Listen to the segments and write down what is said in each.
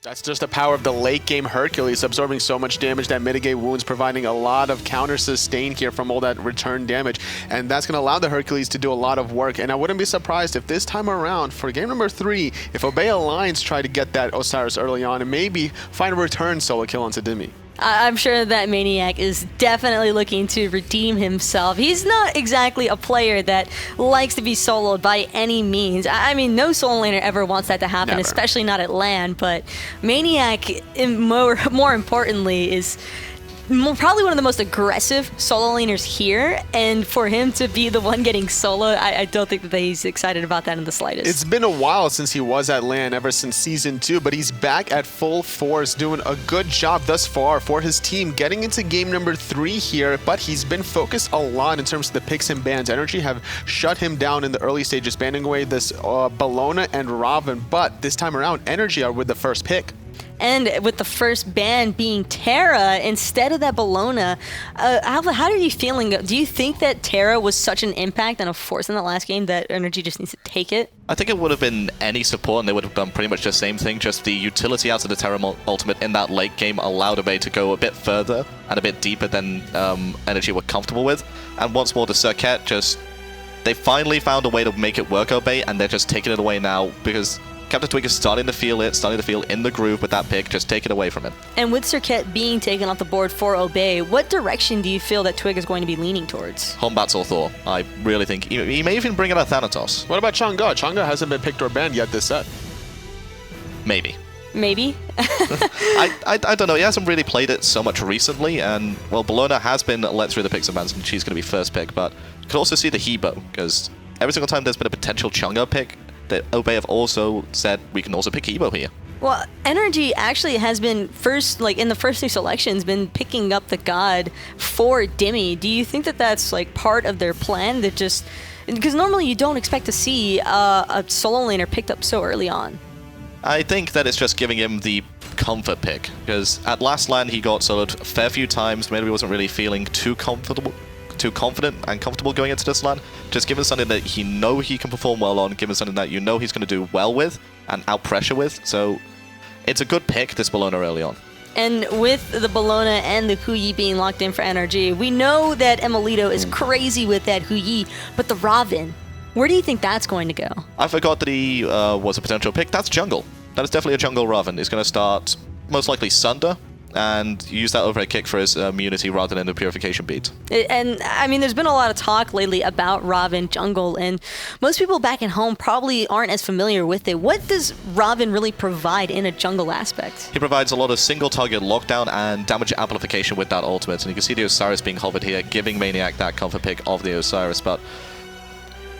That's just the power of the late game Hercules, absorbing so much damage that mitigate wounds, providing a lot of counter sustain here from all that return damage. And that's going to allow the Hercules to do a lot of work. And I wouldn't be surprised if this time around, for game number 3, if Obey Alliance try to get that Osiris early on and maybe find a return solo kill onto Dimi. I'm sure that maniaKK is definitely looking to redeem himself. He's not exactly a player that likes to be soloed by any means. I mean, no solo laner ever wants that to happen, Never. especially not at LAN, but maniaKK, more importantly, is probably one of the most aggressive solo laners here, and for him to be the one getting solo, I don't think that he's excited about that in the slightest. It's been a while since he was at LAN, ever since Season 2, but he's back at full force, doing a good job thus far for his team, getting into game number 3 here, but he's been focused a lot in terms of the picks and bans. NRG have shut him down in the early stages, banning away this Bellona and Ravana, but this time around, NRG are with the first pick. And with the first ban being Terra instead of that Bellona, Alpha, how are you feeling? Do you think that Terra was such an impact and a force in that last game that NRG just needs to take it? I think it would have been any support and they would have done pretty much the same thing, just the utility out of the Terra ultimate in that late game allowed Obey to go a bit further and a bit deeper than NRG were comfortable with. And once more, the Circuit they finally found a way to make it work, Obey, and they're just taking it away now because CaptainTwig is starting to feel in the groove with that pick. Just take it away from him. And with Circuit being taken off the board for Obey, what direction do you feel that Twig is going to be leaning towards? Home Batz or Thor. I really think he may even bring out Thanatos. What about Chang'e? Chang'e hasn't been picked or banned yet this set. Maybe. Maybe? I don't know. He hasn't really played it so much recently, and, well, Bellona has been let through the picks and bans, and she's going to be first pick, but you could also see the Hebo, because every single time there's been a potential Chang'e pick, that Obey have also said we can also pick Hebo here. Well, NRG actually has been in the first 2 selections, been picking up the God for Dimi. Do you think that that's like part of their plan? That just because normally you don't expect to see a solo laner picked up so early on. I think that it's just giving him the comfort pick, because at last LAN he got soloed a fair few times. Maybe he wasn't really feeling too confident and comfortable going into this LAN. Just give him something that he can perform well on, give him something that he's going to do well with and out pressure with. So it's a good pick, this Bellona early on. And with the Bellona and the Huyi being locked in for NRG, we know that emilitoo is crazy with that Huyi, but the Ravana, where do you think that's going to go? I forgot that he was a potential pick. That's jungle. That is definitely a jungle Ravana. He's going to start most likely Sunder and use that overhead kick for his immunity rather than the purification beat. And I mean, there's been a lot of talk lately about Ravana jungle, and most people back at home probably aren't as familiar with it. What does Ravana really provide in a jungle aspect? He provides a lot of single target lockdown and damage amplification with that ultimate, and you can see the Osiris being hovered here, giving maniaKK that comfort pick of the Osiris, but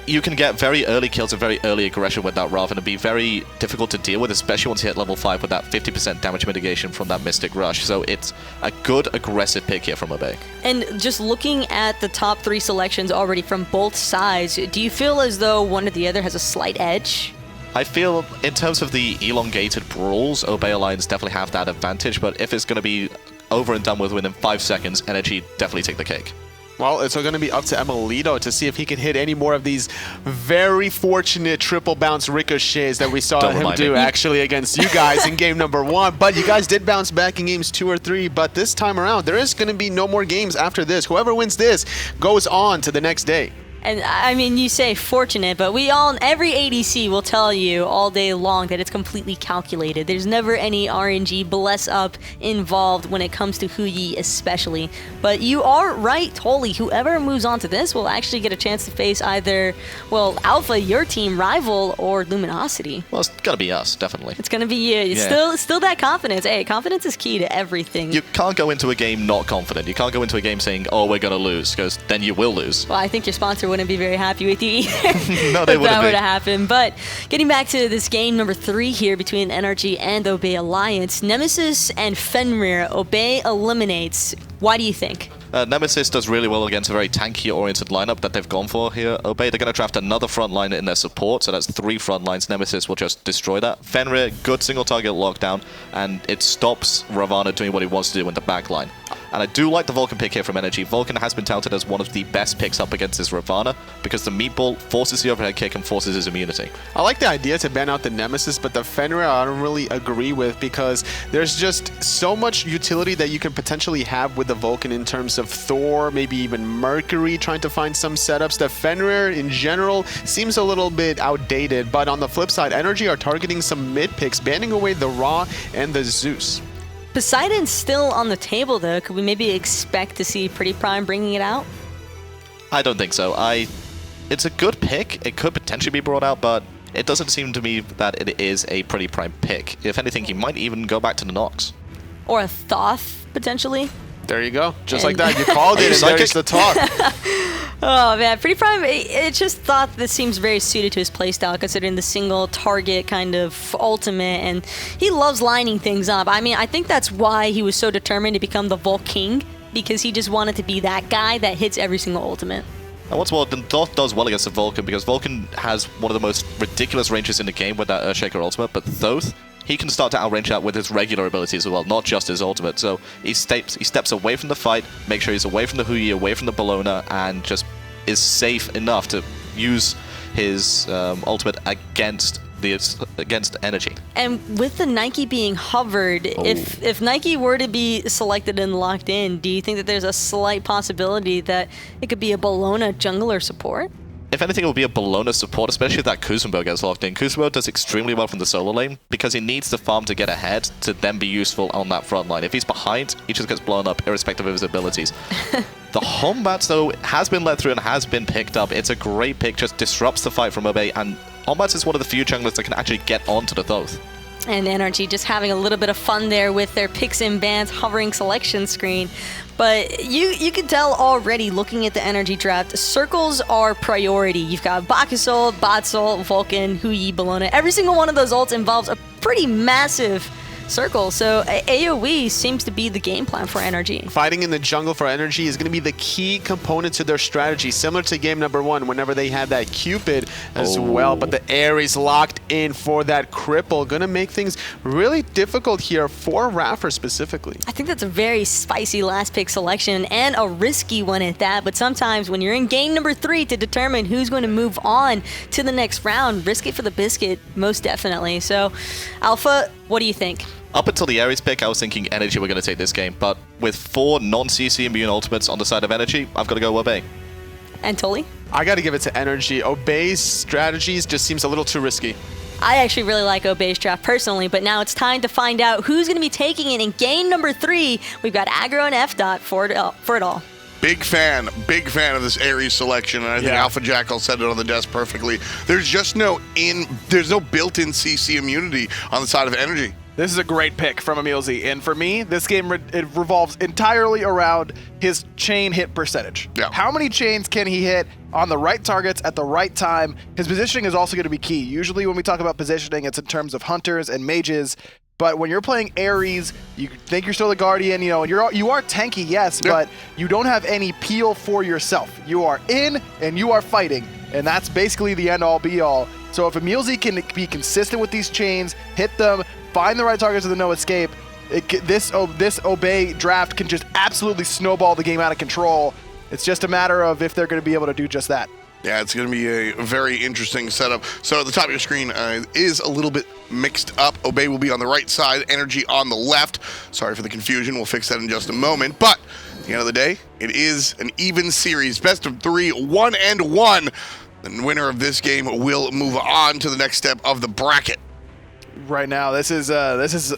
you can get very early kills and very early aggression with that Ravana and be very difficult to deal with, especially once you hit level 5 with that 50% damage mitigation from that Mystic Rush. So it's a good aggressive pick here from Obey. And just looking at the top 3 selections already from both sides, do you feel as though one or the other has a slight edge? I feel in terms of the elongated brawls, Obey Alliance definitely have that advantage, but if it's going to be over and done with within 5 seconds, NRG definitely take the cake. Well, it's going to be up to emilitoo to see if he can hit any more of these very fortunate triple bounce ricochets that we saw him do actually against you guys in game number 1. But you guys did bounce back in games 2 or 3. But this time around, there is going to be no more games after this. Whoever wins this goes on to the next day. And I mean, you say fortunate, but every ADC will tell you all day long that it's completely calculated. There's never any RNG bless up involved when it comes to Huyi especially. But you are right, totally. Whoever moves on to this will actually get a chance to face either, well, Alpha, your team, Rival, or Luminosity. Well, it's going to be us, definitely. It's going to be you. Yeah. Still that confidence. Hey, confidence is key to everything. You can't go into a game not confident. You can't go into a game saying, oh, we're going to lose, because then you will lose. Well, I think your sponsor wouldn't be very happy with you either. No, they wouldn't. If that were to happen. But getting back to this game number 3 here between NRG and Obey Alliance, Nemesis and Fenrir, Obey eliminates. Why do you think? Nemesis does really well against a very tanky-oriented lineup that they've gone for here. Obey, they're going to draft another front line in their support, so that's 3 front lines. Nemesis will just destroy that. Fenrir, good single target lockdown, and it stops Ravana doing what he wants to do in the back line. And I do like the Vulcan pick here from NRG. Vulcan has been touted as one of the best picks up against his Ravana because the meatball forces the overhead kick and forces his immunity. I like the idea to ban out the Nemesis, but the Fenrir I don't really agree with because there's just so much utility that you can potentially have with the Vulcan in terms of Thor, maybe even Mercury trying to find some setups. The Fenrir in general seems a little bit outdated, but on the flip side, NRG are targeting some mid picks, banning away the Ra and the Zeus. Poseidon's still on the table, though. Could we maybe expect to see PrettyPriMe bringing it out? I don't think so. It's a good pick. It could potentially be brought out, but it doesn't seem to me that it is a PrettyPriMe pick. If anything, he might even go back to the Nox. Or a Thoth, potentially? There you go. Just like that. You called it, and there's the talk. Oh man, PrettyPriMe, it just thought this seems very suited to his playstyle considering the single target kind of ultimate, and he loves lining things up. I mean, I think that's why he was so determined to become the Vulcan, because he just wanted to be that guy that hits every single ultimate. And what's more, Thoth does well against the Vulcan because Vulcan has one of the most ridiculous ranges in the game with that Earthshaker ultimate, but Thoth, he can start to outrange that with his regular abilities as well, not just his ultimate. So he steps away from the fight, make sure he's away from the Hui, away from the Bellona, and just is safe enough to use his ultimate against NRG. And with the Nike being hovered, if Nike were to be selected and locked in, do you think that there's a slight possibility that it could be a Bellona jungler support? If anything, it will be a Bellona support, especially if that Kuzenbo gets locked in. Kuzenbo does extremely well from the solo lane because he needs the farm to get ahead to then be useful on that front line. If he's behind, he just gets blown up irrespective of his abilities. The home Batz, though, has been let through and has been picked up. It's a great pick, just disrupts the fight from Obey, and home Batz is one of the few junglers that can actually get onto the Thoth. And NRG just having a little bit of fun there with their picks and bans hovering selection screen. But you can tell already looking at the NRG draft, circles are priority. You've got Bacchus ult, Batz ult, Vulcan, Hui, Bellona. Every single one of those ults involves a pretty massive circle, so AoE seems to be the game plan for NRG. Fighting in the jungle for NRG is going to be the key component to their strategy, similar to game number 1 whenever they had that Cupid as well, but the Ares locked in for that cripple, going to make things really difficult here for iRaffer specifically. I think that's a very spicy last pick selection and a risky one at that, but sometimes when you're in game number 3 to determine who's going to move on to the next round, risk it for the biscuit, most definitely. So, Alpha, what do you think? Up until the Ares pick, I was thinking NRG were going to take this game, but with 4 non-CC immune ultimates on the side of NRG, I've got to go Obey. Anatoliy? I got to give it to NRG. Obey's strategies just seems a little too risky. I actually really like Obey's draft personally, but now it's time to find out who's going to be taking it in game number 3. We've got Aggro and F-Dot for it all. Big fan of this Ares selection, and I think AlphaJackal said it on the desk perfectly. There's just no built-in CC immunity on the side of NRG. This is a great pick from emilZy, and for me, this game it revolves entirely around his chain hit percentage. Yeah. How many chains can he hit on the right targets at the right time? His positioning is also going to be key. Usually when we talk about positioning, it's in terms of hunters and mages, but when you're playing Ares, you think you're still the Guardian, and you are tanky, yes, but you don't have any peel for yourself. You are in and you are fighting, and that's basically the end-all be-all. So if emilZy can be consistent with these chains, hit them, find the right targets with the no escape, this Obey draft can just absolutely snowball the game out of control. It's just a matter of if they're going to be able to do just that. Yeah, it's going to be a very interesting setup. So at the top of your screen is a little bit mixed up. Obey will be on the right side, NRG on the left. Sorry for the confusion. We'll fix that in just a moment. But at the end of the day, it is an even series. Best of 3, 1-1. The winner of this game will move on to the next step of the bracket. Right now, this is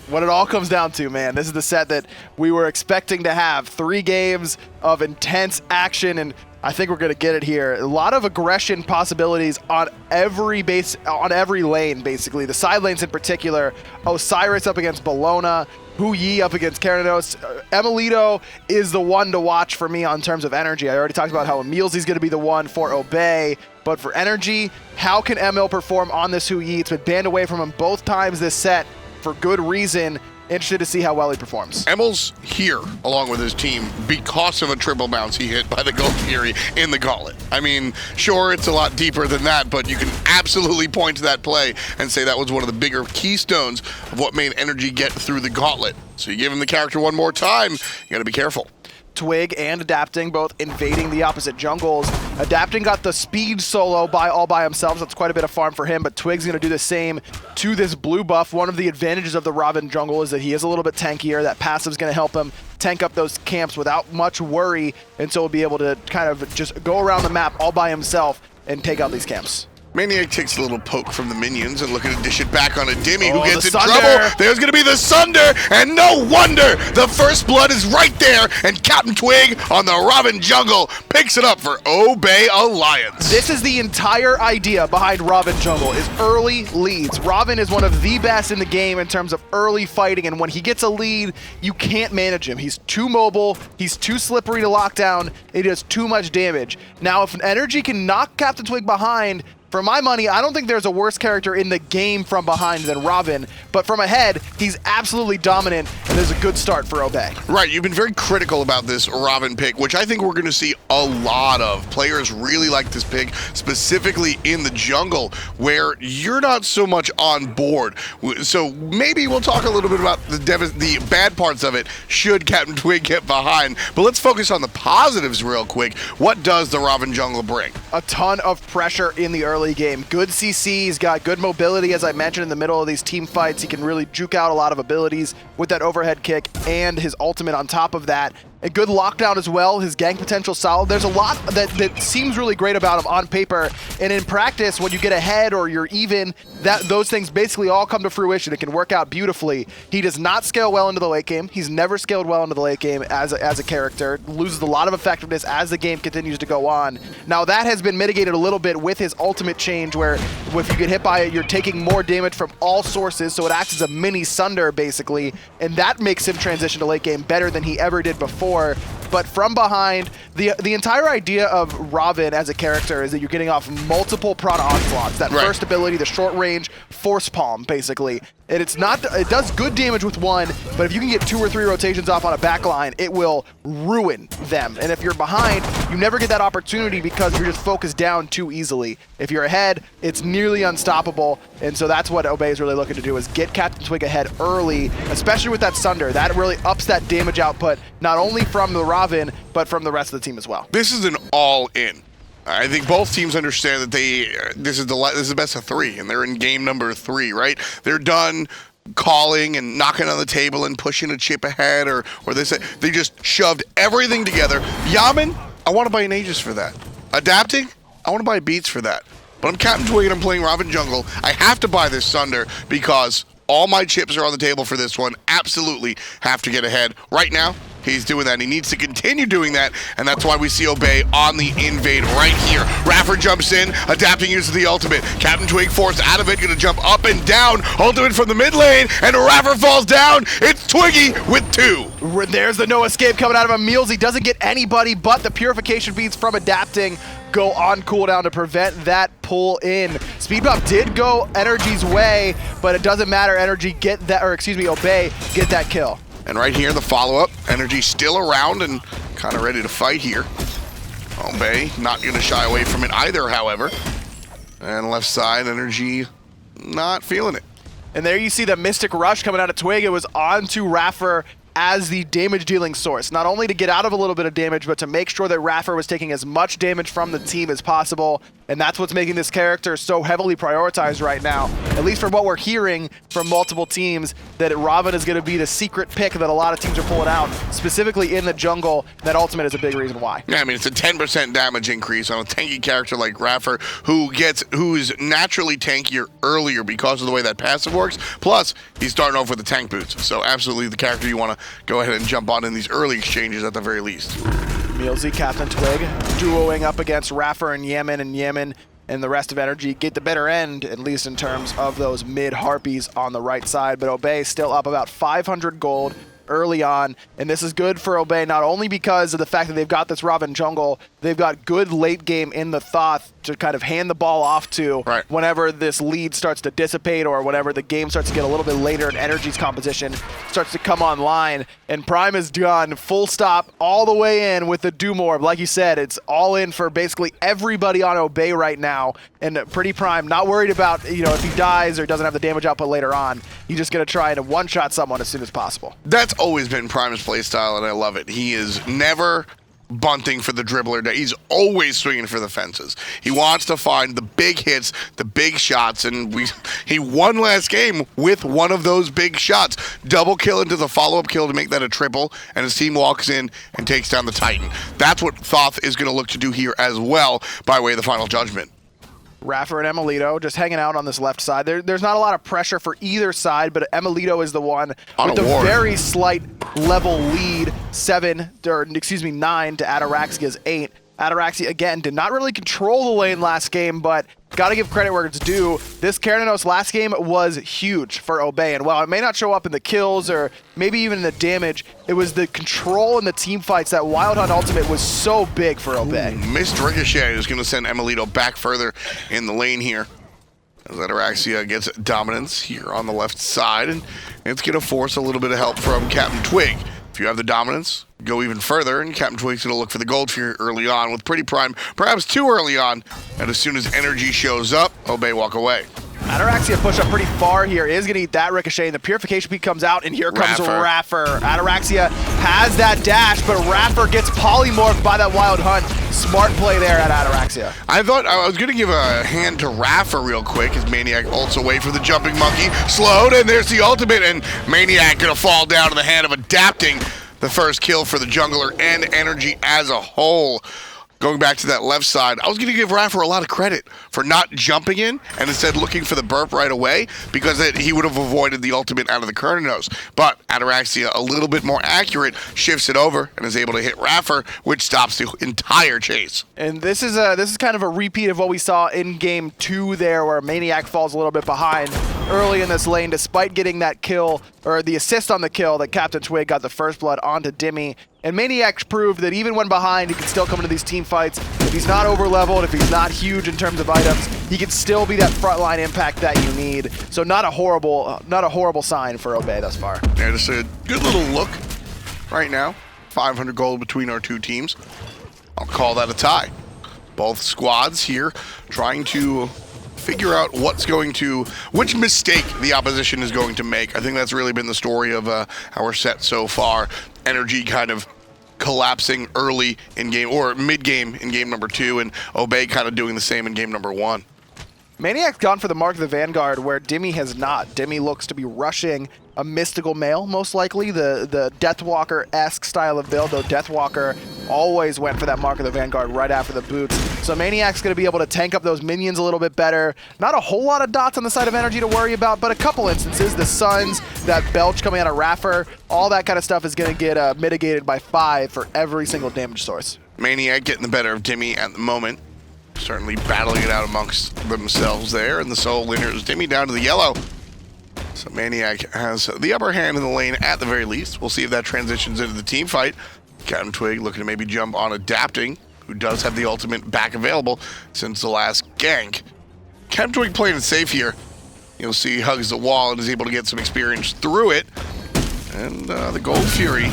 what it all comes down to, man. This is the set that we were expecting to have. 3 games of intense action, and I think we're going to get it here. A lot of aggression possibilities on every lane, basically. The side lanes in particular. Osiris up against Bellona. Hui up against Cernunnos. emilitoo is the one to watch for me on terms of energy. I already talked about how emilZy is going to be the one for Obey, but for energy, how can Emil perform on this Hui? It's been banned away from him both times this set. for good reason. Interested to see how well he performs. Emil's here, along with his team, because of a triple bounce he hit by the Gold Fury in the Gauntlet. I mean, sure, it's a lot deeper than that, but you can absolutely point to that play and say that was one of the bigger keystones of what made NRG get through the Gauntlet. So you give him the character one more time, you gotta be careful. Twig and Adapting both invading the opposite jungles. Adapting got the speed solo all by himself, so that's quite a bit of farm for him, but Twig's going to do the same to this blue buff. One of the advantages of the Ravana jungle is that he is a little bit tankier. That passive's going to help him tank up those camps without much worry, and so he'll be able to kind of just go around the map all by himself and take out these camps. maniaKK takes a little poke from the minions and looking to dish it back on a Dimi who gets in Sunder. trouble. There's going to be the Sunder, and no wonder the first blood is right there, and CaptainTwig on the Ravana jungle picks it up for Obey Alliance. This is the entire idea behind Ravana jungle, is early leads. Ravana is one of the best in the game in terms of early fighting, and when he gets a lead, you can't manage him. He's too mobile, he's too slippery to lock down, it does too much damage. Now, if NRG can knock CaptainTwig behind, for my money, I don't think there's a worse character in the game from behind than Ravana, but from ahead, he's absolutely dominant, and there's a good start for Obey. Right, you've been very critical about this Ravana pick, which I think we're going to see a lot of. Players really like this pick, specifically in the jungle, where you're not so much on board. So maybe we'll talk a little bit about the bad parts of it, should CaptainTwig get behind. But let's focus on the positives real quick. What does the Ravana jungle bring? A ton of pressure in the early game. Good CC, he's got good mobility, as I mentioned, in the middle of these team fights. He can really juke out a lot of abilities with that overhead kick and his ultimate on top of that. A good lockdown as well, his gank potential solid. There's a lot that seems really great about him on paper, and in practice, when you get ahead or you're even, those things basically all come to fruition. It can work out beautifully. He does not scale well into the late game. He's never scaled well into the late game as a character. Loses a lot of effectiveness as the game continues to go on. Now that has been mitigated a little bit with his ultimate change, where if you get hit by it, you're taking more damage from all sources, so it acts as a mini Sunder basically, and that makes him transition to late game better than he ever did before. But from behind, the entire idea of Ravana as a character is that you're getting off multiple Prana onslaughts. That first ability, the short range force palm, basically. And it does good damage with one, but if you can get 2 or 3 rotations off on a backline, it will ruin them. And if you're behind, you never get that opportunity because you're just focused down too easily. If you're ahead, it's nearly unstoppable, and so that's what Obey is really looking to do, is get CaptainTwig ahead early, especially with that Sunder. That really ups that damage output, not only from the Ravana, but from the rest of the team as well. This is an all-in. I think both teams understand that this is the best of 3, and they're in game number 3, right? They're done calling and knocking on the table and pushing a chip ahead, or they just shoved everything together. Yammyn, I want to buy an Aegis for that. Adapting, I want to buy Beats for that. But I'm CaptainTwig and I'm playing Ravana jungle. I have to buy this Sunder because all my chips are on the table for this one. Absolutely have to get ahead. Right now, he's doing that. He needs to continue doing that, and that's why we see Obey on the invade right here. iRaffer jumps in, Adapting uses the ultimate. CaptainTwig forced out of it, gonna jump up and down. Ultimate from the mid lane, and iRaffer falls down. It's Twiggy with 2. There's the no escape coming out of emilZy. Doesn't get anybody, but the purification beats from Adapting go on cooldown to prevent that pull in. Speed buff did go NRG's way, but it doesn't matter. Obey get that kill. And right here, the follow-up. NRG still around and kind of ready to fight here. Obey not going to shy away from it either, however. And left side, NRG not feeling it. And there you see the Mystic Rush coming out of Twig. It was on to iRaffer as the damage dealing source, not only to get out of a little bit of damage, but to make sure that iRaffer was taking as much damage from the team as possible. And that's what's making this character so heavily prioritized right now, at least from what we're hearing from multiple teams, that Ravana is going to be the secret pick that a lot of teams are pulling out, specifically in the jungle. That ultimate is a big reason why. Yeah, I mean, it's a 10% damage increase on a tanky character like iRaffer, who's naturally tankier earlier because of the way that passive works. Plus, he's starting off with the tank boots, so absolutely the character you want to go ahead and jump on in these early exchanges at the very least. emilZy, CaptainTwig, duoing up against iRaffer and Yammyn and the rest of NRG get the better end, at least in terms of those mid-harpies on the right side. But Obey still up about 500 gold early on, and this is good for Obey, not only because of the fact that they've got this Ravana jungle, they've got good late game in the Thoth to kind of hand the ball off to whenever this lead starts to dissipate or whenever the game starts to get a little bit later and Energy's composition starts to come online. And Prime is done full stop all the way in with the Doom Orb. Like you said, it's all in for basically everybody on Obey right now. And PrettyPriMe not worried about, you know, if he dies or doesn't have the damage output later on. He's just going to try and one-shot someone as soon as possible. That's always been Prime's playstyle, and I love it. He is never bunting for the dribbler. He's always swinging for the fences. He wants to find the big hits, the big shots, and he won last game with one of those big shots. Double kill into the follow-up kill to make that a triple, and his team walks in and takes down the Titan. That's what Thoth is going to look to do here as well by way of the final judgment. iRaffer and emilitoo just hanging out on this left side. There's not a lot of pressure for either side, but emilitoo is the one with the very slight level lead, 9 to Ataraxia's 8. Ataraxia, again, did not really control the lane last game, but gotta give credit where it's due. This Cernunnos last game was huge for Obey, and while it may not show up in the kills or maybe even in the damage, it was the control in the team fights. That Wild Hunt ultimate was so big for Obey. Missed Ricochet is going to send emilitoo back further in the lane here. As Ataraxia gets dominance here on the left side, and it's going to force a little bit of help from CaptainTwig. If you have the dominance, go even further, and CaptainTwig's going to look for the gold here early on with PrettyPriMe, perhaps too early on, and as soon as NRG shows up, Obey walk away. Ataraxia push up pretty far here, is going to eat that Ricochet, and the Purification Peak comes out, and here comes iRaffer. Ataraxia has that dash, but iRaffer gets polymorphed by that Wild Hunt. Smart play there at Ataraxia. I thought I was going to give a hand to iRaffer real quick as maniaKK ults away for the jumping monkey. Slowed, and there's the ultimate, and maniaKK going to fall down to the hand of adapting the first kill for the jungler and NRG as a whole. Going back to that left side, I was going to give iRaffer a lot of credit for not jumping in and instead looking for the burp right away, because he would have avoided the ultimate out of the Cernunnos. But Ataraxia, a little bit more accurate, shifts it over and is able to hit iRaffer, which stops the entire chase. And this is kind of a repeat of what we saw in game 2 there, where maniaKK falls a little bit behind early in this lane, despite getting that kill, or the assist on the kill that CaptainTwig got the first blood onto Dimi. And maniaKK proved that even when behind, he can still come into these team fights. If he's not over-leveled, if he's not huge in terms of items, he can still be that frontline impact that you need. So not a horrible sign for Obey thus far. Yeah, just a good little look right now. 500 gold between our two teams. I'll call that a tie. Both squads here trying to figure out which mistake the opposition is going to make. I think that's really been the story of our set so far. NRG kind of collapsing early in game, or mid-game in game number 2, and Obey kind of doing the same in game number 1. maniaKK's gone for the Mark of the Vanguard, where Dimi has not. Dimi looks to be rushing a mystical male, most likely, the Deathwalker-esque style of build, though Deathwalker always went for that Mark of the Vanguard right after the boots. So maniaKK's going to be able to tank up those minions a little bit better. Not a whole lot of dots on the side of NRG to worry about, but a couple instances. The Suns, that belch coming out of iRaffer, all that kind of stuff is going to get mitigated by 5 for every single damage source. maniaKK getting the better of Dimi at the moment. Certainly battling it out amongst themselves there, and the solo winner is Dimi down to the yellow. So maniaKK has the upper hand in the lane at the very least. We'll see if that transitions into the team fight. CaptainTwig looking to maybe jump on adapting, who does have the ultimate back available since the last gank. CaptainTwig playing it safe here. You'll see he hugs the wall and is able to get some experience through it. And the Gold Fury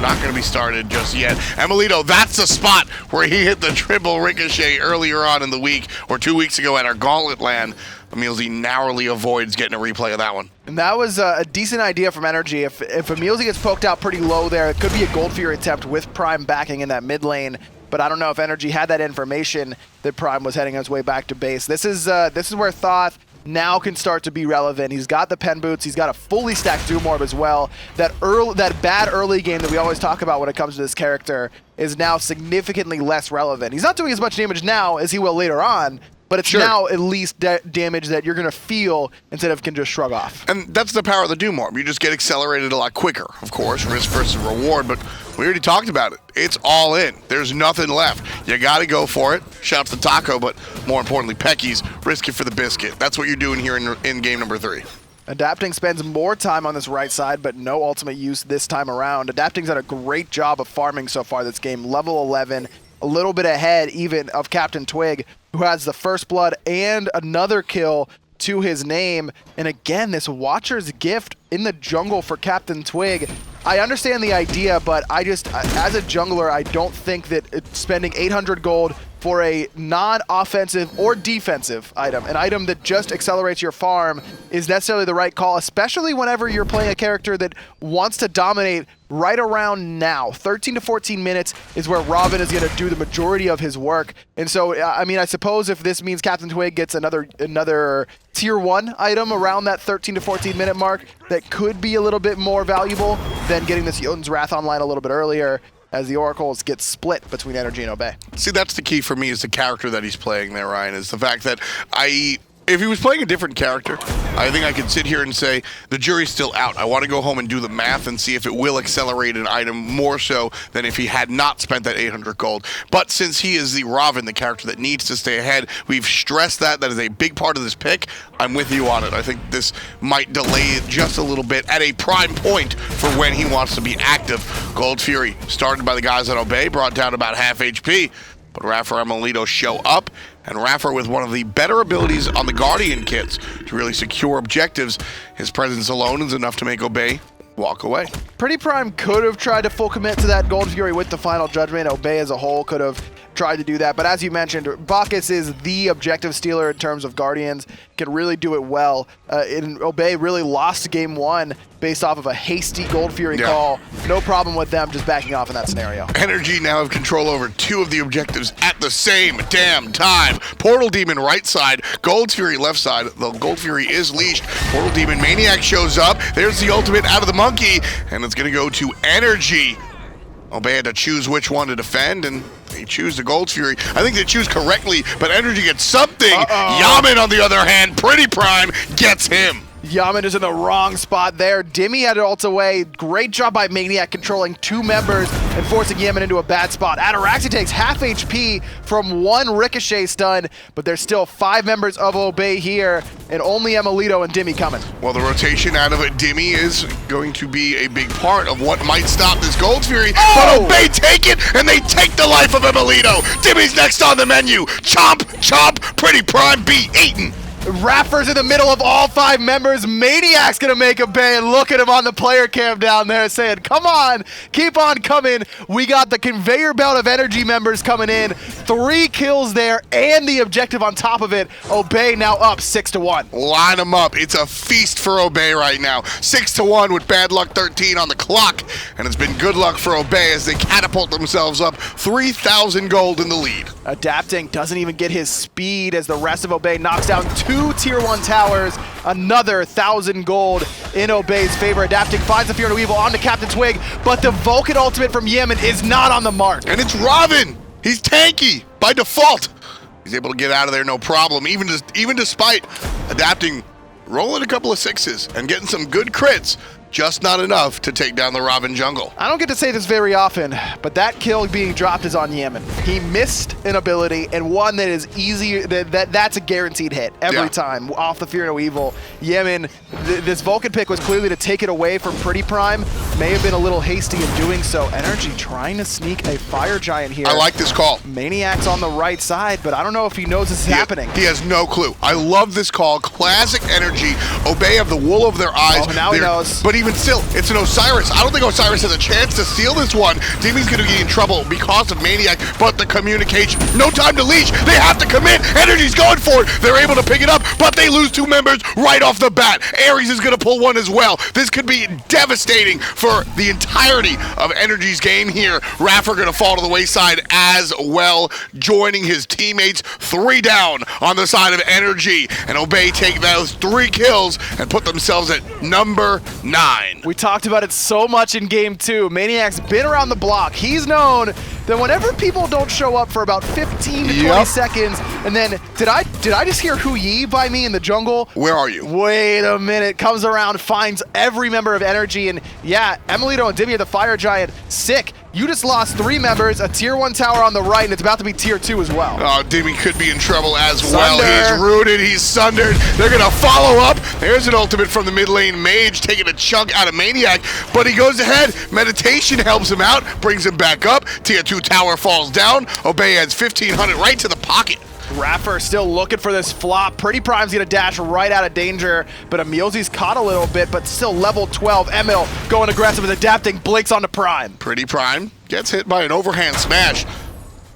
not going to be started just yet. emilitoo, that's the spot where he hit the triple Ricochet earlier on in the week, or 2 weeks ago at our Gauntlet LAN. emilZy narrowly avoids getting a replay of that one. And that was a decent idea from NRG. If emilZy gets poked out pretty low there, it could be a Gold Fury attempt with Prime backing in that mid lane. But I don't know if NRG had that information that Prime was heading his way back to base. This is where Thoth now can start to be relevant. He's got the pen boots. He's got a fully stacked Doom Orb as well. That bad early game that we always talk about when it comes to this character is now significantly less relevant. He's not doing as much damage now as he will later on, but it's now at least damage that you're going to feel instead of can just shrug off. And that's the power of the Doom Orb. You just get accelerated a lot quicker, of course, risk versus reward, but we already talked about it. It's all in. There's nothing left. You got to go for it. Shout out to Taco, but more importantly, Pecky's risk it for the biscuit. That's what you're doing here in game number 3. Adapting spends more time on this right side, but no ultimate use this time around. Adapting's done a great job of farming so far this game. Level 11, a little bit ahead even of CaptainTwig, who has the first blood and another kill to his name. And again, this Watcher's Gift in the jungle for CaptainTwig. I understand the idea, but as a jungler, I don't think that spending 800 gold for a non-offensive or defensive item, an item that just accelerates your farm, is necessarily the right call, especially whenever you're playing a character that wants to dominate right around now. 13 to 14 minutes is where Ravana is going to do the majority of his work. And so, I mean, I suppose if this means CaptainTwig gets another tier 1 item around that 13 to 14 minute mark, that could be a little bit more valuable than getting this Jotun's Wrath online a little bit earlier, as the Oracles get split between NRG and Obey. See, that's the key for me, is the character that he's playing there, Ryan, is the fact that if he was playing a different character, I think I could sit here and say, the jury's still out. I want to go home and do the math and see if it will accelerate an item more so than if he had not spent that 800 gold. But since he is the Ravana, the character that needs to stay ahead, we've stressed that is a big part of this pick. I'm with you on it. I think this might delay it just a little bit at a prime point for when he wants to be active. Gold Fury, started by the guys at Obey, brought down about half HP. But iRaffer and emilitoo show up, and iRaffer with one of the better abilities on the Guardian kits to really secure objectives. His presence alone is enough to make Obey walk away. PrettyPriMe could have tried to full commit to that Gold Fury with the Final Judgment. Obey as a whole could have tried to do that, but as you mentioned, Bacchus is the objective stealer in terms of Guardians, can really do it well. Obey really lost game 1 based off of a hasty Gold Fury call. No problem with them just backing off in that scenario. NRG now have control over 2 of the objectives at the same damn time. Portal Demon right side, Gold Fury left side. The Gold Fury is leashed. Portal Demon Maniac shows up. There's the ultimate out of the monkey, and it's going to go to NRG. Obey had to choose which one to defend, and they choose the Gold Fury. I think they choose correctly, but NRG gets something. Yammyn, on the other hand, PrettyPriMe gets him. Yammyn is in the wrong spot there. Dimi had it ult away. Great job by Maniac controlling 2 members and forcing Yammyn into a bad spot. Ataraxia takes half HP from 1 ricochet stun, but there's still 5 members of Obey here, and only emilitoo and Dimi coming. Well, the rotation out of it, Dimi is going to be a big part of what might stop this Gold Fury. But Obey take it, and they take the life of emilitoo. Dimi's next on the menu. Chomp, chomp, PrettyPriMe be eaten. iRaffer's in the middle of all 5 members. Maniac's gonna make a bay, and look at him on the player cam down there saying, come on, keep on coming. We got the conveyor belt of NRG members coming in. 3 kills there and the objective on top of it. Obey now up 6-1. Line them up. It's a feast for Obey right now. 6-1 with bad luck 13 on the clock. And it's been good luck for Obey as they catapult themselves up 3,000 gold in the lead. Adapting doesn't even get his speed as the rest of Obey knocks down 2 tier 1 towers. Another 1,000 gold in Obey's favor. Adapting finds the Fear no Evil onto CaptainTwig, but the Vulcan ultimate from Yammyn is not on the mark. And it's Ravana. He's tanky by default. He's able to get out of there no problem, even despite Adapting rolling a couple of 6s and getting some good crits. Just not enough to take down the Ravana jungle. I don't get to say this very often, but that kill being dropped is on Yammyn. He missed an ability, and one that is easy, that's a guaranteed hit every time off the Fear no Evil. Yammyn, this Vulcan pick was clearly to take it away from PrettyPriMe. May have been a little hasty in doing so. NRG trying to sneak a Fire Giant here. I like this call. Maniac's on the right side, but I don't know if he knows this is happening. He has no clue. I love this call. Classic NRG. Obey have the wool over their eyes. Oh, now he knows. But even still, it's an Osiris. I don't think Osiris has a chance to steal this one. Dimi's going to get in trouble because of Maniac, but the communication. No time to leash. They have to commit. NRG's going for it. They're able to pick it up, but they lose 2 members right off the bat. Ares is going to pull 1 as well. This could be devastating for the entirety of NRG's game here. iRaffer going to fall to the wayside as well, joining his teammates. 3 down on the side of NRG, and Obey take those 3 kills and put themselves at number 9. We talked about it so much in game 2. Maniac's been around the block. He's known then whenever people don't show up for about 15 to 20 seconds, and then did I just hear Huyi by me in the jungle? Where are you? Wait a minute, comes around, finds every member of NRG, and yeah, emilitoo and Dimi are the Fire Giant. Sick. You just lost 3 members, a tier 1 tower on the right, and it's about to be tier 2 as well. Oh, Dimi could be in trouble as well. He's rooted, he's sundered. They're going to follow up. There's an ultimate from the mid lane mage, taking a chunk out of maniaKK, but he goes ahead. Meditation helps him out, brings him back up. Tier 2 tower falls down. Obey adds 1,500 right to the pocket. iRaffer still looking for this flop. PrettyPrime's gonna dash right out of danger, but emilZy's caught a little bit, but still level 12. Emil going aggressive and adapting, blinks onto Prime. PrettyPrime gets hit by an overhand smash,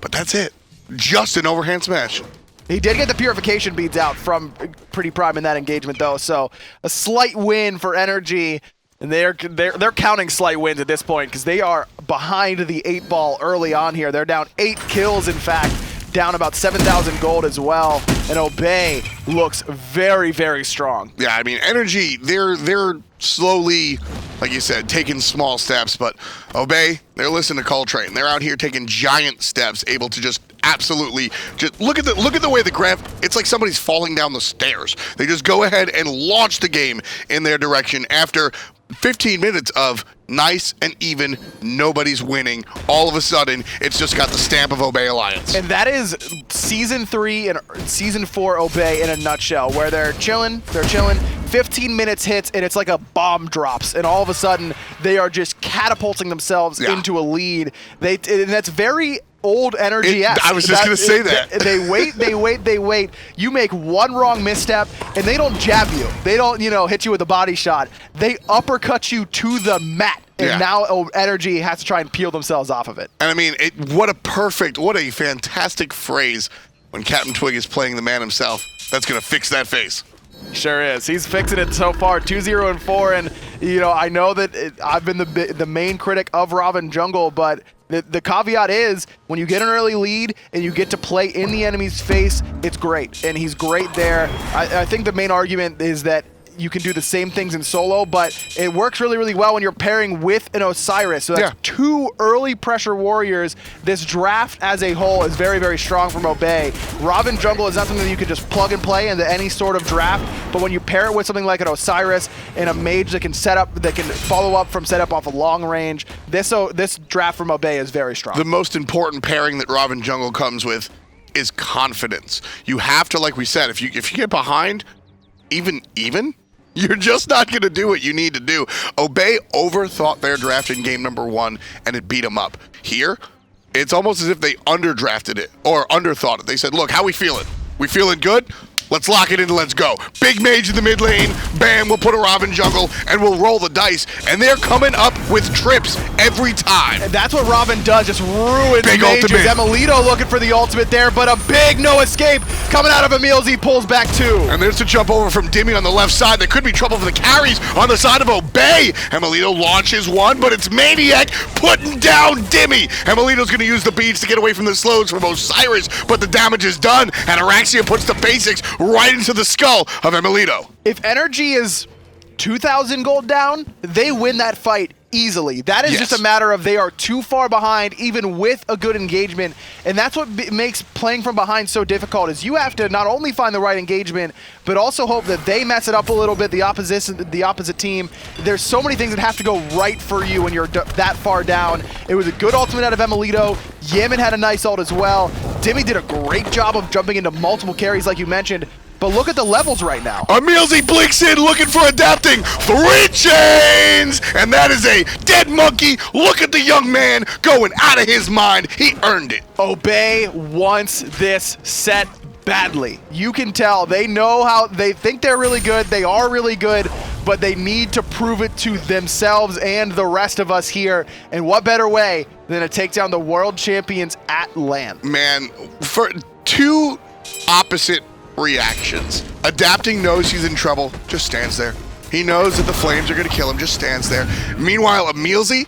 but that's it. Just an overhand smash. He did get the purification beads out from PrettyPrime in that engagement though, so a slight win for NRG. And they're counting slight wins at this point because they are behind the 8 ball early on here. They're down 8 kills, in fact. Down about 7,000 gold as well, and Obey looks very, very strong. Yeah, I mean, NRG, they're slowly, like you said, taking small steps, but Obey, they're listening to Coltrane. They're out here taking giant steps, able to just absolutely just look at the way the graph. It's like somebody's falling down the stairs. They just go ahead and launch the game in their direction after 15 minutes of nice and even, nobody's winning. All of a sudden, it's just got the stamp of Obey Alliance. And that is Season 3 and Season 4 Obey in a nutshell, where they're chilling, 15 minutes hits, and it's like a bomb drops, and all of a sudden, they are just catapulting themselves into a lead. And that's very old energy. I was just going to say that. They wait. You make one wrong misstep, and they don't jab you. They don't, hit you with a body shot. They uppercut you to the mat. And now NRG has to try and peel themselves off of it. And I mean, what a fantastic phrase when CaptainTwig is playing the man himself. That's going to fix that face. Sure is. He's fixing it so far, 2-0-4, and I know that I've been the main critic of Ravana Jungle, but the caveat is when you get an early lead and you get to play in the enemy's face, it's great, and he's great there. I think the main argument is that you can do the same things in solo, but it works really, really well when you're pairing with an Osiris. So that's 2 early pressure warriors. This draft as a whole is very, very strong from Obey. Ravana Jungle is not something that you can just plug and play into any sort of draft, but when you pair it with something like an Osiris and a mage that can follow up from setup off a long range, this draft from Obey is very strong. The most important pairing that Ravana Jungle comes with is confidence. You have to, like we said, if you get behind, even, you're just not going to do what you need to do. Obey overthought their draft in game number 1, and it beat them up. Here, it's almost as if they underdrafted it, or underthought it. They said, look, how we feeling? We feeling good? Let's lock it in and let's go. Big mage in the mid lane. Bam, we'll put a Ravana Jungle, and we'll roll the dice. And they're coming up with trips every time. And that's what Ravana does, just ruins big mages. Ultimate. emilitoo looking for the ultimate there, but a big no escape coming out of emilZy, pulls back 2. And there's a jump over from Dimi on the left side. There could be trouble for the carries on the side of Obey. emilitoo launches one, but it's maniaKK putting down Dimi. emilitoo's going to use the beads to get away from the slows from Osiris, but the damage is done. Ataraxia puts the basics right into the skull of emilitoo. If NRG is 2,000 gold down, they win that fight easily. That is just a matter of they are too far behind, even with a good engagement, and that's what makes playing from behind so difficult. Is you have to not only find the right engagement, but also hope that they mess it up a little bit. The opposite team. There's so many things that have to go right for you when you're that far down. It was a good ultimate out of emilitoo. Yammyn had a nice ult as well. Dimi did a great job of jumping into multiple carries, like you mentioned. But look at the levels right now. emilZy blinks in, looking for adapting. 3 chains! And that is a dead monkey. Look at the young man going out of his mind. He earned it. Obey wants this set badly. You can tell. They know how, they think they're really good. They are really good, but they need to prove it to themselves and the rest of us here. And what better way than to take down the world champions at LAN? Man, for 2 opposite reactions. Adapting knows he's in trouble, just stands there. He knows that the flames are going to kill him, just stands there. Meanwhile, emilZy,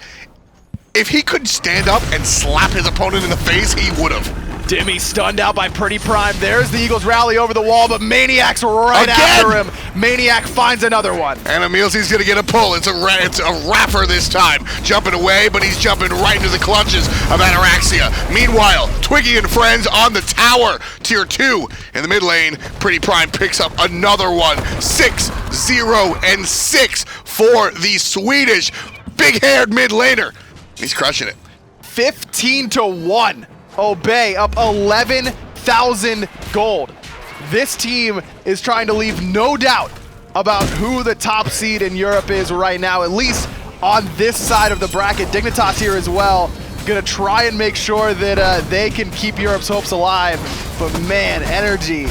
if he could stand up and slap his opponent in the face, he would have. Dimi stunned out by PrettyPriMe. There's the Eagles rally over the wall, but maniaK's right Again? after him. maniaKK finds another one. And emilZy's gonna get a pull. It's a rapper this time. Jumping away, but he's jumping right into the clutches of Ataraxia. Meanwhile, Twiggy and friends on the tower. Tier 2 in the mid lane. PrettyPriMe picks up another one. 6-0-6 for the Swedish big-haired mid laner. He's crushing it. 15-1. Obey up 11,000 gold. This team is trying to leave no doubt about who the top seed in Europe is right now, at least on this side of the bracket. Dignitas here as well. Gonna try and make sure that they can keep Europe's hopes alive. But man, NRG,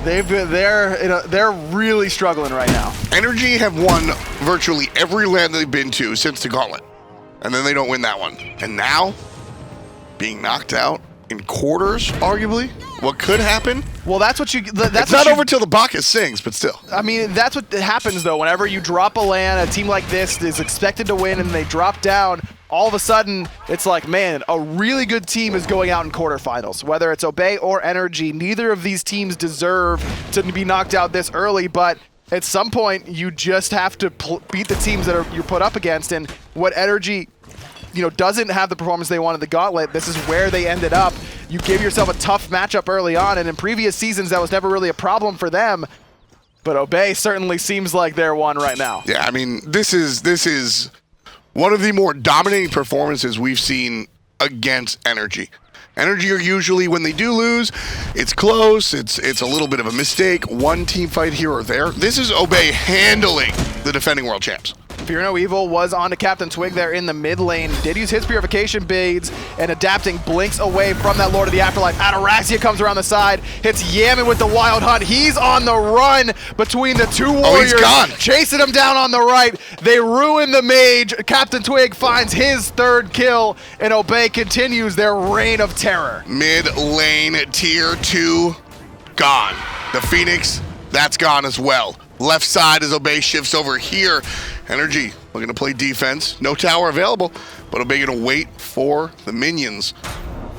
they're really struggling right now. NRG have won virtually every land they've been to since the Gauntlet. And then they don't win that one. And now, being knocked out in quarters, arguably, what could happen? Well, that's what you. It's not over till the Bacchus sings, but still. I mean, that's what happens though. Whenever you drop a LAN, a team like this is expected to win, and they drop down. All of a sudden, it's like, man, a really good team is going out in quarterfinals. Whether it's Obey or NRG, neither of these teams deserve to be knocked out this early. But at some point, you just have to beat the teams that you're put up against. And what NRG, doesn't have the performance they wanted the Gauntlet. This is where they ended up. You gave yourself a tough matchup early on, and in previous seasons, that was never really a problem for them. But Obey certainly seems like they're one right now. Yeah, I mean, this is one of the more dominating performances we've seen against NRG. NRG are usually, when they do lose, it's close, it's a little bit of a mistake, one team fight here or there. This is Obey handling the defending world champs. Fear No Evil was on to CaptainTwig there in the mid lane. Did use his purification beads and adapting blinks away from that Lord of the Afterlife. Ataraxia comes around the side, hits Yammyn with the Wild Hunt. He's on the run between the two warriors. He's gone. Chasing him down on the right. They ruin the mage. CaptainTwig finds his third kill, and Obey continues their reign of terror. Mid lane tier 2, gone. The Phoenix, that's gone as well. Left side as Obey shifts over here. NRG looking to play defense. No tower available, but Obey gonna wait for the minions.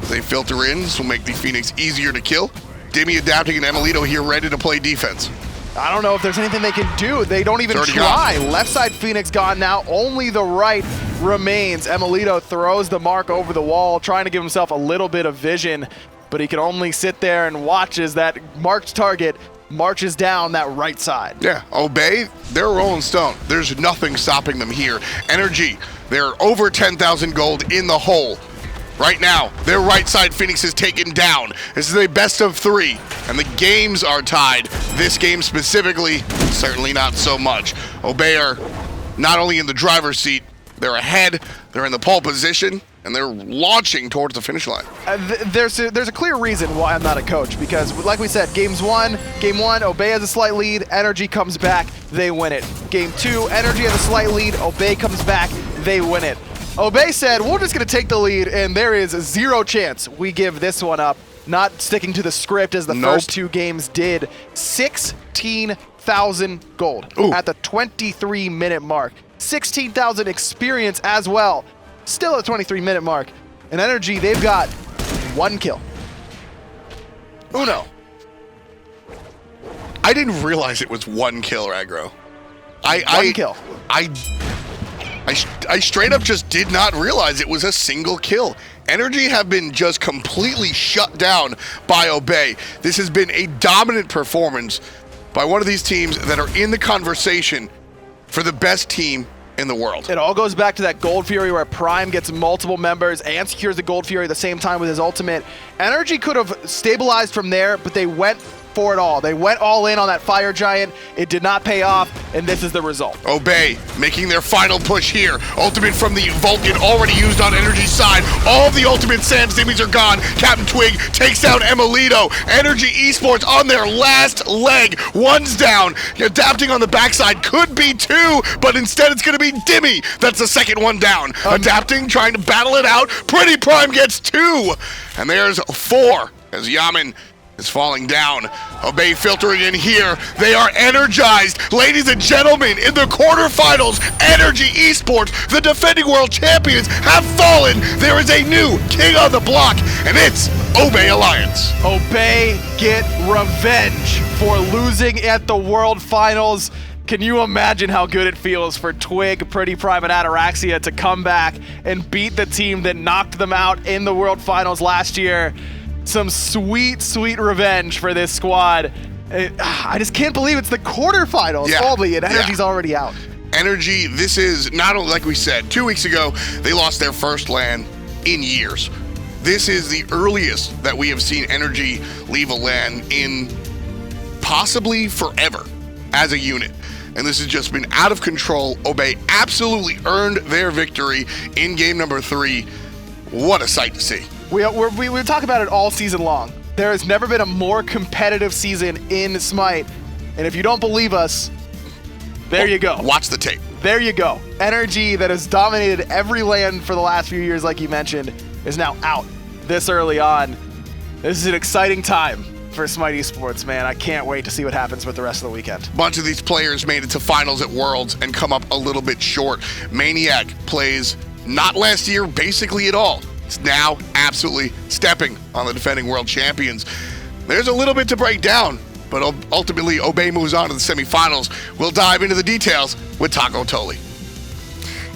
As they filter in, this will make the Phoenix easier to kill. Dimi adapting an emilitoo here, ready to play defense. I don't know if there's anything they can do. They don't even try. Gone. Left side Phoenix gone now. Only the right remains. emilitoo throws the mark over the wall, trying to give himself a little bit of vision, but he can only sit there and watch as that marked target marches down that right side. Yeah, Obey, they're rolling stone. There's nothing stopping them here. NRG, they're over 10,000 gold in the hole. Right now, their right side Phoenix is taken down. This is a best of 3, and the games are tied. This game specifically, certainly not so much. Obey are not only in the driver's seat, they're ahead, they're in the pole position, and they're launching towards the finish line. There's a clear reason why I'm not a coach, because like we said, game one, Obey has a slight lead, NRG comes back, they win it. Game 2, NRG has a slight lead, Obey comes back, they win it. Obey said, we're just gonna take the lead, and there is zero chance we give this one up, not sticking to the script as the first 2 games did. 16,000 gold at the 23-minute mark. 16,000 experience as well. Still at the 23-minute mark. And NRG, they've got 1 kill. Uno. I didn't realize it was 1 kill, Aggro. One kill. I straight up just did not realize it was a single kill. NRG have been just completely shut down by Obey. This has been a dominant performance by one of these teams that are in the conversation for the best team in the world. It all goes back to that Gold Fury where Prime gets multiple members and secures the Gold Fury at the same time with his ultimate. NRG could have stabilized from there, but they went for it all. They went all in on that Fire Giant. It did not pay off, and this is the result. Obey making their final push here. Ultimate from the Vulcan already used on NRG's side. All of the ultimate Sam's Dimis are gone. CaptainTwig takes down emilitoo. NRG Esports on their last leg. One's down. Adapting on the backside could be 2, but instead it's going to be Dimi. That's the second one down. Adapting, trying to battle it out. PrettyPriMe gets 2. And there's 4 as Yammyn is falling down. Obey filtering in here. They are energized. Ladies and gentlemen, in the quarterfinals, NRG Esports, the defending world champions, have fallen. There is a new king on the block, and it's Obey Alliance. Obey get revenge for losing at the World Finals. Can you imagine how good it feels for Twig, PrettyPriMe, and Ataraxia to come back and beat the team that knocked them out in the World Finals last year? Some sweet, sweet revenge for this squad. I just can't believe it's the quarterfinals only, and NRG's already out. NRG, this is not only, like we said, 2 weeks ago, they lost their first LAN in years. This is the earliest that we have seen NRG leave a LAN in possibly forever as a unit. And this has just been out of control. Obey absolutely earned their victory in game number 3. What a sight to see. We talk about it all season long. There has never been a more competitive season in Smite. And if you don't believe us, there you go. Watch the tape. There you go. NRG, that has dominated every LAN for the last few years, like you mentioned, is now out this early on. This is an exciting time for Smite Esports, man. I can't wait to see what happens with the rest of the weekend. Bunch of these players made it to finals at Worlds and come up a little bit short. maniaKK plays not last year basically at all. It's now absolutely stepping on the defending world champions. There's a little bit to break down, but ultimately Obey moves on to the semifinals. We'll dive into the details with Anatoliy.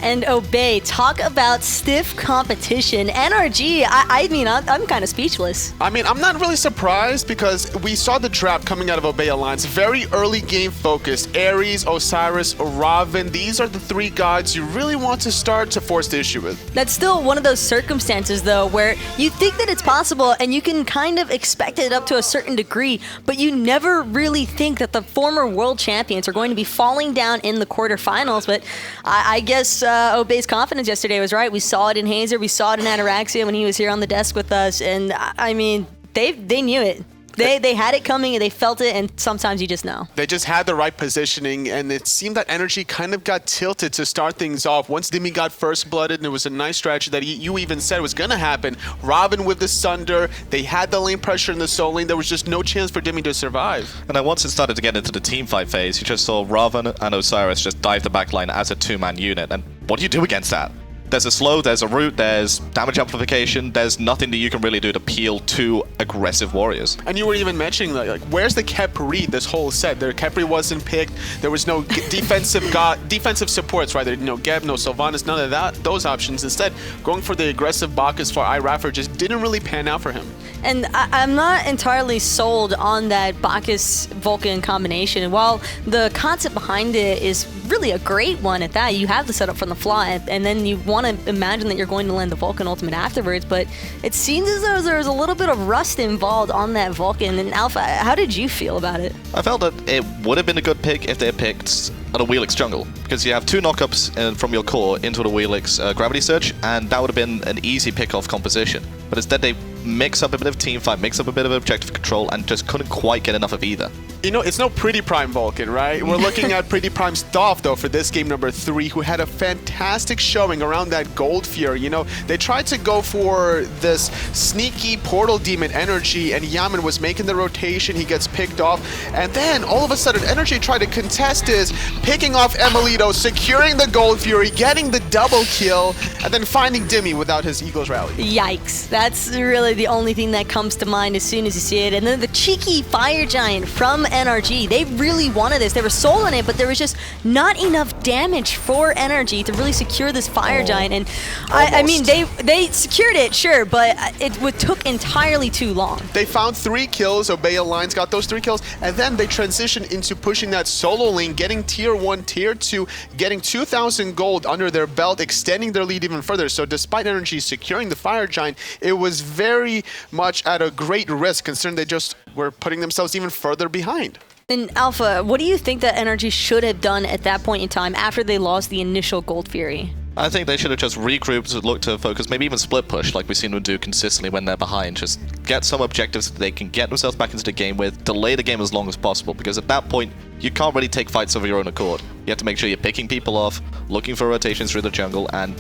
And Obey, talk about stiff competition. NRG, I mean, I'm kind of speechless. I mean, I'm not really surprised because we saw the draft coming out of Obey Alliance. Very early game focused. Ares, Osiris, Ravana. These are the 3 gods you really want to start to force the issue with. That's still one of those circumstances, though, where you think that it's possible and you can kind of expect it up to a certain degree, but you never really think that the former world champions are going to be falling down in the quarterfinals. But I guess Obey's confidence yesterday was right. We saw it in Hazer. We saw it in Ataraxia when he was here on the desk with us. And I mean, they knew it. They had it coming and they felt it, and sometimes you just know. They just had the right positioning, and it seemed that NRG kind of got tilted to start things off. Once Dimi got first-blooded, and it was a nice strategy that you even said was going to happen. Ravana with the Sunder, they had the lane pressure in the soul lane. There was just no chance for Dimi to survive. And then once it started to get into the team fight phase, you just saw Ravana and Osiris just dive the backline as a 2-man unit. And what do you do against that? There's a slow, there's a root, there's damage amplification, there's nothing that you can really do to peel 2 aggressive warriors. And you were even mentioning, like where's the Khepri this whole set? Their Khepri wasn't picked, there was no defensive supports, right? There, no Geb, no Sylvanas, none of those options. Instead, going for the aggressive Bacchus for iRaffer just didn't really pan out for him. And I'm not entirely sold on that Bacchus-Vulcan combination. While the concept behind it is really a great one at that, you have the setup from the fly, and then you want to imagine that you're going to land the Vulcan ultimate afterwards, but it seems as though there was a little bit of rust involved on that Vulcan. And Alpha, how did you feel about it? I felt that it would have been a good pick if they had picked an Aweelix jungle, because you have 2 knockups from your core into the Aweelix Gravity Surge, and that would have been an easy pick-off composition. But instead they mix up a bit of team fight, mix up a bit of objective control, and just couldn't quite get enough of either. You know, it's no PrettyPriMe Vulcan, right? We're looking at PrettyPrime's Thoth, though, for this game number 3, who had a fantastic showing around that Gold Fury. You know, they tried to go for this sneaky Portal Demon energy, and Yammyn was making the rotation. He gets picked off, and then all of a sudden, NRG tried to contest this, picking off emilitoo, securing the Gold Fury, getting the double kill, and then finding Dimi without his Eagles rally. Yikes. That's really the only thing that comes to mind as soon as you see it. And then the cheeky Fire Giant from NRG. They really wanted this. They were sold on it, but there was just not enough damage for NRG to really secure this Fire Giant. And I mean, they secured it, sure, but it took entirely too long. They found 3 kills. Obey Alliance got those 3 kills, and then they transitioned into pushing that solo lane, getting tier 1, tier 2, getting 2,000 gold under their belt, extending their lead even further. So despite NRG securing the Fire Giant, it was very much at a great risk, considering they just were putting themselves even further behind. And Alpha, what do you think that NRG should have done at that point in time after they lost the initial Gold Fury? I think they should have just regrouped, looked to focus, maybe even split push like we've seen them do consistently when they're behind. Just get some objectives that they can get themselves back into the game with, delay the game as long as possible, because at that point, you can't really take fights of your own accord. You have to make sure you're picking people off, looking for rotations through the jungle, and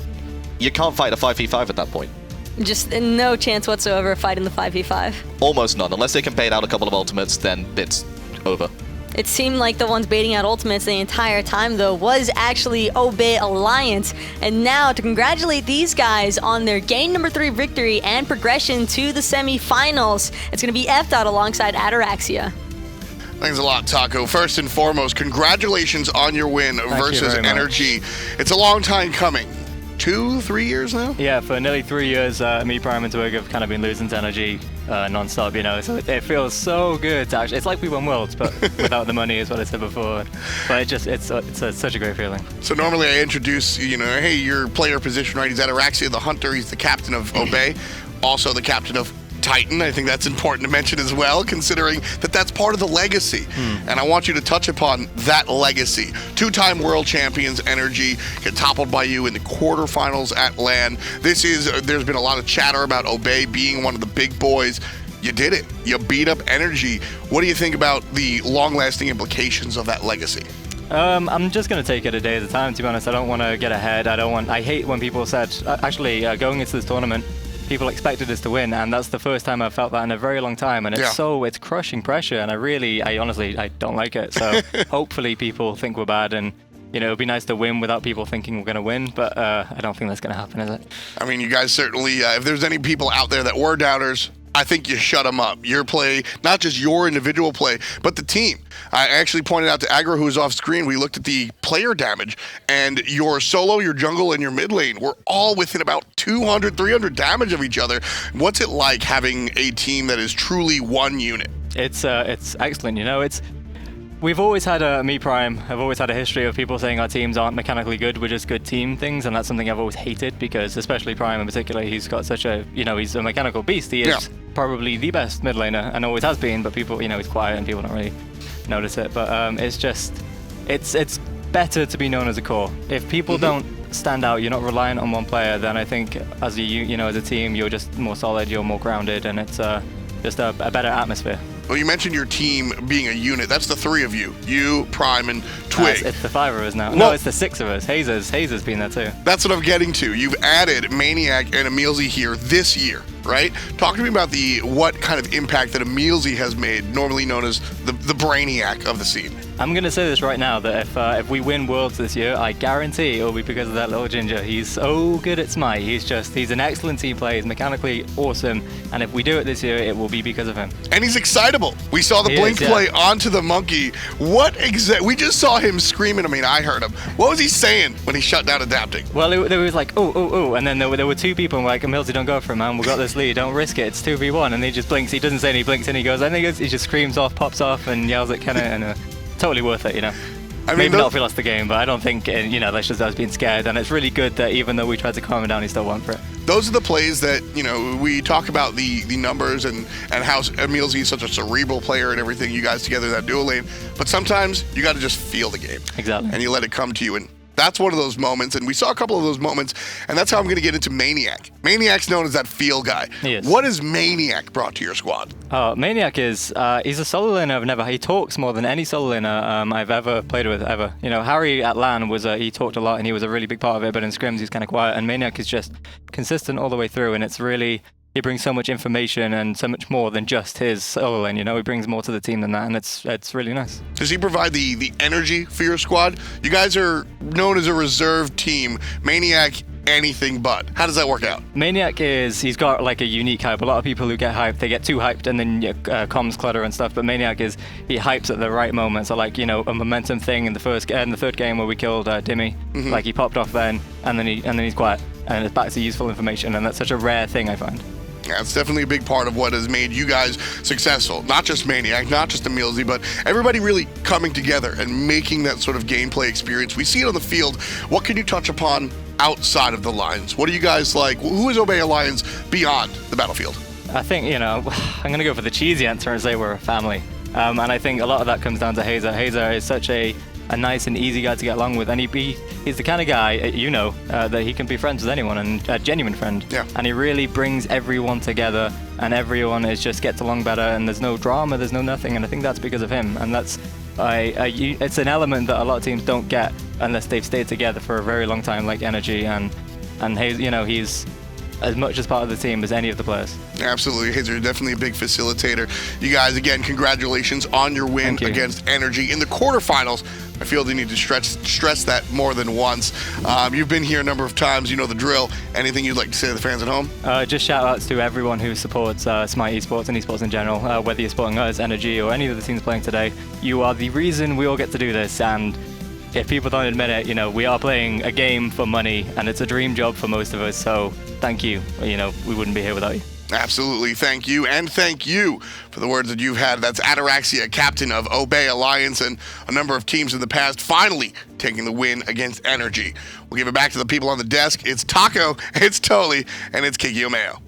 you can't fight a 5v5 at that point. Just no chance whatsoever of fighting the 5v5. Almost none. Unless they can bait out a couple of ultimates, then it's over. It seemed like the ones baiting out ultimates the entire time, though, was actually Obey Alliance. And now, to congratulate these guys on their game number 3 victory and progression to the semifinals, it's going to be F-Dot alongside Ataraxia. Thanks a lot, Taco. First and foremost, congratulations on your win versus NRG. It's a long time coming. 2-3 years now? Yeah, for nearly 3 years, me, Prime, and Twig have kind of been losing to NRG non-stop, you know, so it feels so good to actually, it's like we won Worlds, but without the money, is what I said before. But it's such a great feeling. So normally I introduce, you know, hey, your player position, right? He's Ataraxia, the hunter, he's the captain of Obey, also the captain of Titan. I think that's important to mention as well, considering that that's part of the legacy. And I want you to touch upon that legacy. 2-time world champions NRG get toppled by you in the quarterfinals at LAN. There's been a lot of chatter about Obey being one of the big boys. You did it. You beat up NRG. What do you think about the long-lasting implications of that legacy? I'm just going to take it a day at a time, to be honest. I don't want to get ahead. I hate when people said, going into this tournament, people expected us to win, and that's the first time I've felt that in a very long time, and it's crushing pressure, and I honestly don't like it. So hopefully people think we're bad, and you know, it'd be nice to win without people thinking we're going to win, but I don't think that's going to happen, is it? I mean, you guys certainly, if there's any people out there that were doubters, I think you shut them up. Your play, not just your individual play, but the team. I actually pointed out to Aggro, who was off screen, we looked at the player damage, and your solo, your jungle, and your mid lane were all within about 200, 300 damage of each other. What's it like having a team that is truly one unit? It's excellent, you know. We've always had I've always had a history of people saying our teams aren't mechanically good, we're just good team things, and that's something I've always hated, because especially Prime in particular, he's got such a, you know, he's a mechanical beast. He is probably the best mid laner, and always has been, but people, you know, he's quiet and people don't really notice it. But it's better to be known as a core. If people don't stand out, you're not reliant on one player, then I think as a team, you're just more solid, you're more grounded, and it's just a better atmosphere. Well, you mentioned your team being a unit. That's the 3 of you. You, Prime, and Twig. It's the 5 of us now. Well, no, it's the 6 of us. Hazer's been there too. That's what I'm getting to. You've added maniaKK and emilZy here this year, right? Talk to me about what kind of impact that emilZy has made, normally known as the brainiac of the scene. I'm going to say this right now, that if we win Worlds this year, I guarantee it'll be because of that little ginger. He's so good at Smite. He's an excellent team player. He's mechanically awesome. And if we do it this year, it will be because of him. And he's excitable. We saw the blink play onto the monkey. We just saw him screaming. I mean, I heard him. What was he saying when he shut down adapting? Well, there was like, oh. And then there were 2 people like, emilZy, don't go for him, man. We've got this lead. Don't risk it. It's 2v1. And he just blinks. He doesn't say anything. He blinks and he goes, he just screams off, pops off, and yells at Kenna. And totally worth it, you know. I mean, maybe not if we lost the game, but I don't think, you know, that's just us being scared. And it's really good that even though we tried to calm him down, he still went for it. Those are the plays that, you know, we talk about the numbers and how emilZy is such a cerebral player and everything, you guys together in that dual lane. But sometimes you got to just feel the game. Exactly. And you let it come to you. And that's one of those moments, and we saw a couple of those moments, and that's how I'm going to get into maniaKK. maniaKK's known as that feel guy. He is. What has maniaKK brought to your squad? Oh, maniaKK is, he's a solo laner he talks more than any solo laner I've ever played with, ever. You know, Harry at LAN he talked a lot, and he was a really big part of it, but in scrims he's kind of quiet, and maniaKK is just consistent all the way through, and it's really, he brings so much information and so much more than just his solo lane, you know, he brings more to the team than that, and it's really nice. Does he provide the energy for your squad? You guys are known as a reserve team. maniaKK, anything but. How does that work out? maniaKK he's got like a unique hype. A lot of people who get hyped, they get too hyped and then comms clutter and stuff, but maniaKK he hypes at the right moment. So like, you know, a momentum thing in the third game where we killed Dimi, like he popped off then, and then he's quiet, and it's back to useful information, and that's such a rare thing, I find. Yeah, it's definitely a big part of what has made you guys successful. Not just maniaKK, not just emilZy, but everybody really coming together and making that sort of gameplay experience. We see it on the field. What can you touch upon outside of the lines? What do you guys like? Who is Obey Alliance beyond the battlefield? I think, you know, I'm going to go for the cheesy answer and say we're a family. And I think a lot of that comes down to Hazer. Hazer is such a nice and easy guy to get along with, and he's the kind of guy, you know, that he can be friends with anyone, and a genuine friend. Yeah. And he really brings everyone together, and everyone just gets along better, and there's no drama, there's no nothing, and I think that's because of him. And that's it's an element that a lot of teams don't get unless they've stayed together for a very long time, like NRG and Hazer. You know, he's as much as part of the team as any of the players. Absolutely, Hazer, you're definitely a big facilitator. You guys, again, congratulations on your win against NRG in the quarterfinals. I feel they need to stress that more than once. You've been here a number of times, you know the drill. Anything you'd like to say to the fans at home? Just shout outs to everyone who supports Smite Esports and esports in general, whether you're supporting us, NRG, or any of the teams playing today. You are the reason we all get to do this, and if people don't admit it, you know, we are playing a game for money, and it's a dream job for most of us, so thank you. You know, we wouldn't be here without you. Absolutely. Thank you. And thank you for the words that you've had. That's Ataraxia, captain of Obey Alliance and a number of teams in the past, finally taking the win against NRG. We'll give it back to the people on the desk. It's Taco, it's Toli, and it's Kiki Omeo.